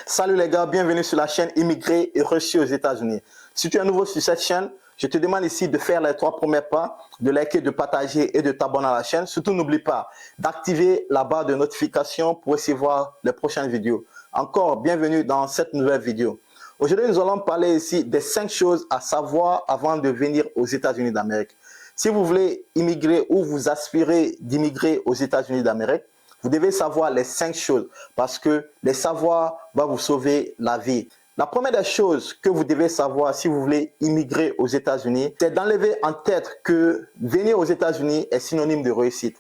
Salut les gars, bienvenue sur la chaîne Immigré et reçu aux États-Unis. Si tu es nouveau sur cette chaîne, je te demande ici de faire les 3 premiers pas, de liker, de partager et de t'abonner à la chaîne. Surtout, n'oublie pas d'activer la barre de notification pour recevoir les prochaines vidéos. Encore, bienvenue dans cette nouvelle vidéo. Aujourd'hui, nous allons parler ici des 5 choses à savoir avant de venir aux États-Unis d'Amérique. Si vous voulez immigrer ou vous aspirez d'immigrer aux États-Unis d'Amérique, vous devez savoir les 5 choses parce que les savoirs vont vous sauver la vie. La première des choses que vous devez savoir si vous voulez immigrer aux États-Unis, c'est d'enlever en tête que venir aux États-Unis est synonyme de réussite.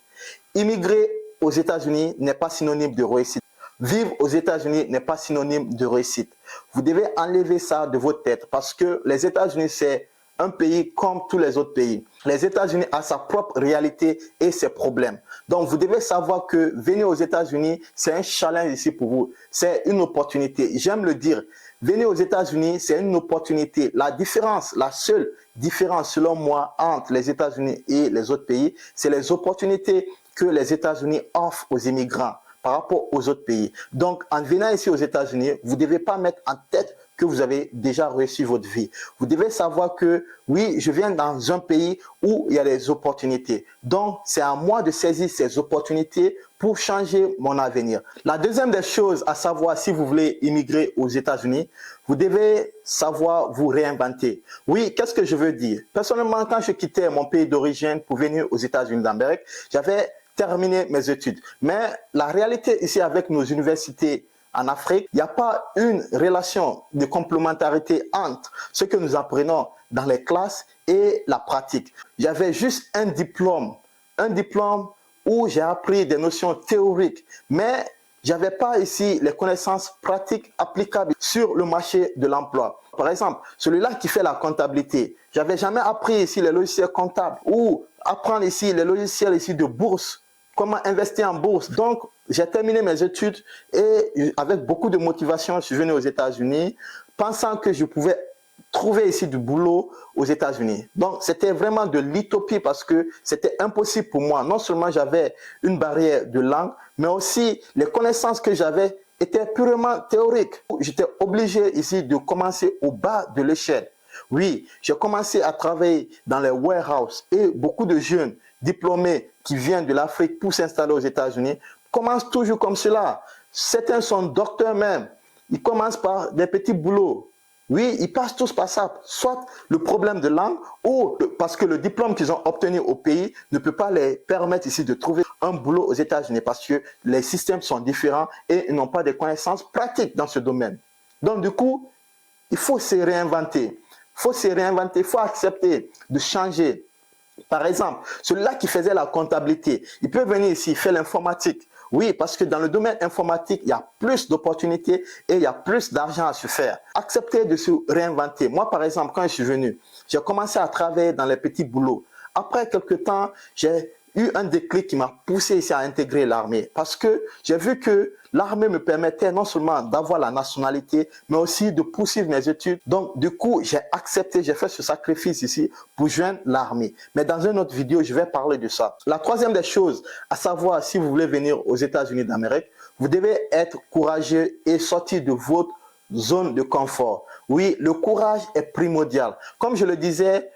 Immigrer aux États-Unis n'est pas synonyme de réussite. Vivre aux États-Unis n'est pas synonyme de réussite. Vous devez enlever ça de votre tête parce que les États-Unis, c'est un pays comme tous les autres pays. Les États-Unis ont sa propre réalité et ses problèmes. Donc, vous devez savoir que venir aux États-Unis, c'est un challenge ici pour vous. C'est une opportunité. J'aime le dire. Venir aux États-Unis, c'est une opportunité. La différence, la seule différence selon moi entre les États-Unis et les autres pays, c'est les opportunités que les États-Unis offrent aux immigrants par rapport aux autres pays. Donc, en venant ici aux États-Unis, vous ne devez pas mettre en tête que vous avez déjà réussi votre vie. Vous devez savoir que, oui, je viens dans un pays où il y a des opportunités. Donc, c'est à moi de saisir ces opportunités pour changer mon avenir. La deuxième des choses à savoir si vous voulez immigrer aux États-Unis, vous devez savoir vous réinventer. Oui, qu'est-ce que je veux dire? Personnellement, quand je quittais mon pays d'origine pour venir aux États-Unis d'Amérique, j'avais terminé mes études. Mais la réalité ici avec nos universités en Afrique, il n'y a pas une relation de complémentarité entre ce que nous apprenons dans les classes et la pratique. J'avais juste un diplôme où j'ai appris des notions théoriques, mais je n'avais pas ici les connaissances pratiques applicables sur le marché de l'emploi. Par exemple, celui-là qui fait la comptabilité, je n'avais jamais appris ici les logiciels comptables ou apprendre ici les logiciels ici de bourse, comment investir en bourse. Donc, j'ai terminé mes études et avec beaucoup de motivation, je suis venu aux États-Unis pensant que je pouvais trouver ici du boulot aux États-Unis. Donc, c'était vraiment de l'utopie parce que c'était impossible pour moi. Non seulement j'avais une barrière de langue, mais aussi les connaissances que j'avais étaient purement théoriques. J'étais obligé ici de commencer au bas de l'échelle. Oui, j'ai commencé à travailler dans les warehouses et beaucoup de jeunes diplômés qui viennent de l'Afrique pour s'installer aux États-Unis commencent toujours comme cela. Certains sont docteurs même. Ils commencent par des petits boulots. Oui, ils passent tous par ça. Soit le problème de langue ou parce que le diplôme qu'ils ont obtenu au pays ne peut pas les permettre ici de trouver un boulot aux États-Unis parce que les systèmes sont différents et ils n'ont pas de connaissances pratiques dans ce domaine. Donc du coup, il faut se réinventer. Il faut accepter de changer. Par exemple, celui-là qui faisait la comptabilité, il peut venir ici faire l'informatique. Oui, parce que dans le domaine informatique, il y a plus d'opportunités et il y a plus d'argent à se faire. Accepter de se réinventer. Moi, par exemple, quand je suis venu, j'ai commencé à travailler dans les petits boulots. Après quelques temps, j'ai eu un déclic qui m'a poussé ici à intégrer l'armée parce que j'ai vu que l'armée me permettait non seulement d'avoir la nationalité, mais aussi de poursuivre mes études. Donc, du coup, j'ai accepté, j'ai fait ce sacrifice ici pour joindre l'armée. Mais dans une autre vidéo, je vais parler de ça. La troisième des choses, à savoir si vous voulez venir aux États-Unis d'Amérique, vous devez être courageux et sortir de votre zone de confort. Oui, le courage est primordial. Comme je le disais,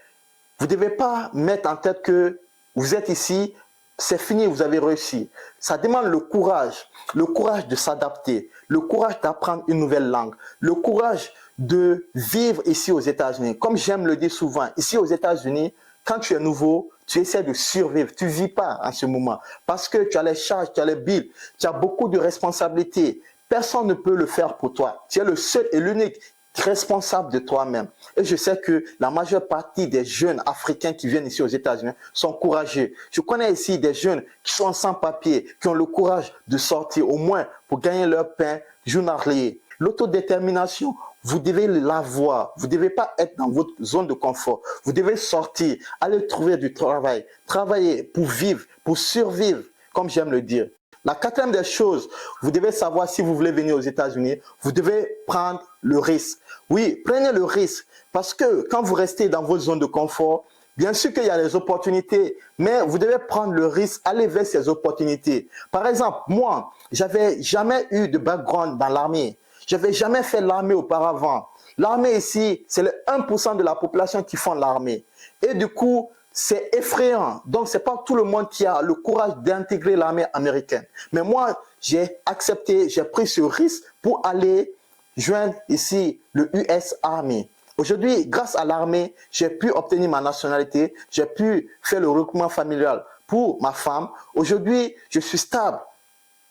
vous ne devez pas mettre en tête que vous êtes ici, c'est fini, vous avez réussi. Ça demande le courage de s'adapter, le courage d'apprendre une nouvelle langue, le courage de vivre ici aux États-Unis. Comme j'aime le dire souvent, ici aux États-Unis, quand tu es nouveau, tu essaies de survivre, tu ne vis pas en ce moment parce que tu as les charges, tu as les billes, tu as beaucoup de responsabilités. Personne ne peut le faire pour toi. Tu es le seul et l'unique responsable de toi-même. Et je sais que la majeure partie des jeunes africains qui viennent ici aux États-Unis sont courageux. Je connais ici des jeunes qui sont sans papier, qui ont le courage de sortir au moins pour gagner leur pain journalier. L'autodétermination, vous devez l'avoir. Vous ne devez pas être dans votre zone de confort. Vous devez sortir, aller trouver du travail, travailler pour vivre, pour survivre, comme j'aime le dire. La quatrième des choses, vous devez savoir si vous voulez venir aux États-Unis, vous devez prendre le risque. Oui, prenez le risque parce que quand vous restez dans votre zone de confort, bien sûr qu'il y a des opportunités, mais vous devez prendre le risque, aller vers ces opportunités. Par exemple, moi, j'avais jamais eu de background dans l'armée. Je n'avais jamais fait l'armée auparavant. L'armée ici, c'est le 1% de la population qui font l'armée. Et du coup, c'est effrayant. Donc, ce n'est pas tout le monde qui a le courage d'intégrer l'armée américaine. Mais moi, j'ai accepté, j'ai pris ce risque pour aller joindre ici le US Army. Aujourd'hui, grâce à l'armée, j'ai pu obtenir ma nationalité, j'ai pu faire le regroupement familial pour ma femme. Aujourd'hui, je suis stable.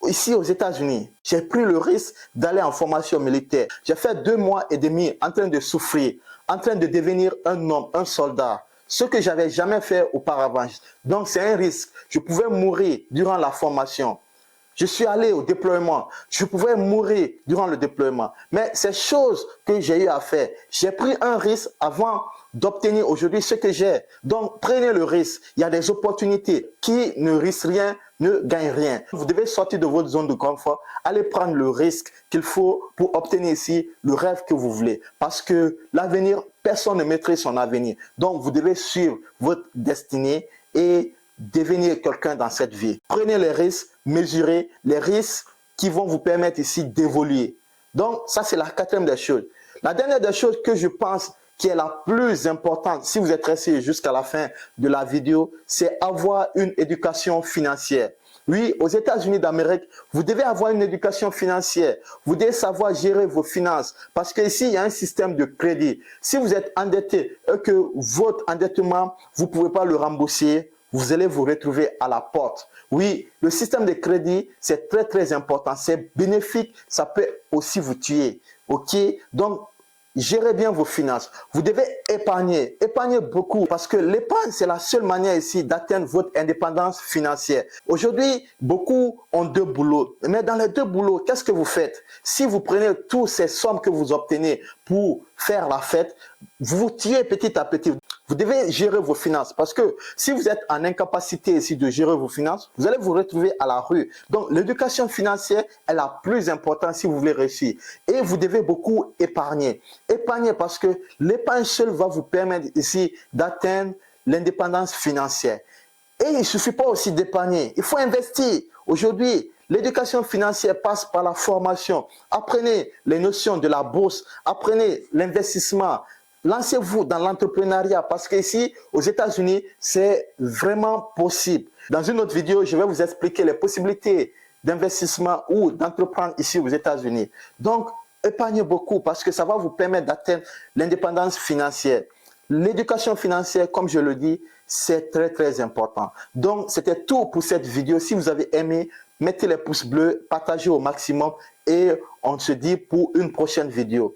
Ici aux États-Unis, j'ai pris le risque d'aller en formation militaire. J'ai fait 2 mois et demi en train de souffrir, en train de devenir un homme, un soldat. Ce que j'avais jamais fait auparavant. Donc c'est un risque. Je pouvais mourir durant la formation. Je suis allé au déploiement. Je pouvais mourir durant le déploiement. Mais ces choses que j'ai eu à faire, j'ai pris un risque avant d'obtenir aujourd'hui ce que j'ai. Donc, prenez le risque. Il y a des opportunités. Qui ne risque rien ne gagne rien. Vous devez sortir de votre zone de confort. Allez prendre le risque qu'il faut pour obtenir ici le rêve que vous voulez. Parce que l'avenir, personne ne maîtrise son avenir. Donc, vous devez suivre votre destinée et devenir quelqu'un dans cette vie. Prenez les risques, mesurez les risques qui vont vous permettre ici d'évoluer. Donc, ça, c'est la 4e des choses. La dernière des choses que je pense qui est la plus importante, si vous êtes resté jusqu'à la fin de la vidéo, c'est avoir une éducation financière. Oui, aux États-Unis d'Amérique, vous devez avoir une éducation financière. Vous devez savoir gérer vos finances parce qu'ici, il y a un système de crédit. Si vous êtes endetté et que votre endettement, vous ne pouvez pas le rembourser, vous allez vous retrouver à la porte. Oui, le système de crédit, c'est très, très important. C'est bénéfique, ça peut aussi vous tuer. OK? Donc, gérez bien vos finances. Vous devez épargner. Épargnez beaucoup parce que l'épargne, c'est la seule manière ici d'atteindre votre indépendance financière. Aujourd'hui, beaucoup ont 2 boulots. Mais dans les 2 boulots, qu'est-ce que vous faites? Si vous prenez toutes ces sommes que vous obtenez pour faire la fête, vous vous tuez petit à petit. Vous devez gérer vos finances parce que si vous êtes en incapacité ici de gérer vos finances, vous allez vous retrouver à la rue. Donc, l'éducation financière est la plus importante si vous voulez réussir. Et vous devez beaucoup épargner. Épargner parce que l'épargne seule va vous permettre ici d'atteindre l'indépendance financière. Et il ne suffit pas aussi d'épargner. Il faut investir. Aujourd'hui, l'éducation financière passe par la formation. Apprenez les notions de la bourse. Apprenez l'investissement. Lancez-vous dans l'entrepreneuriat parce qu'ici, aux États-Unis, c'est vraiment possible. Dans une autre vidéo, je vais vous expliquer les possibilités d'investissement ou d'entreprendre ici aux États-Unis. Donc, épargnez beaucoup parce que ça va vous permettre d'atteindre l'indépendance financière. L'éducation financière, comme je le dis, c'est très, très important. Donc, c'était tout pour cette vidéo. Si vous avez aimé, mettez les pouces bleus, partagez au maximum et on se dit pour une prochaine vidéo.